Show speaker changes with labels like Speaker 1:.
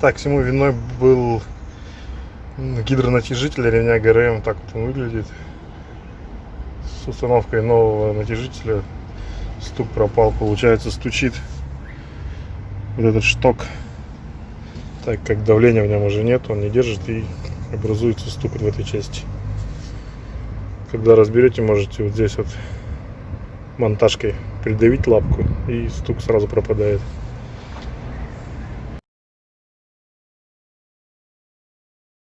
Speaker 1: Так, всему виной был гидронатяжитель ремня ГРМ. Так вот он выглядит. С установкой нового натяжителя стук пропал. Получается, стучит вот этот шток, так как давления в нем уже нет, он не держит и образуется стук в этой части. Когда разберете, можете вот здесь вот монтажкой придавить лапку, и стук сразу пропадает.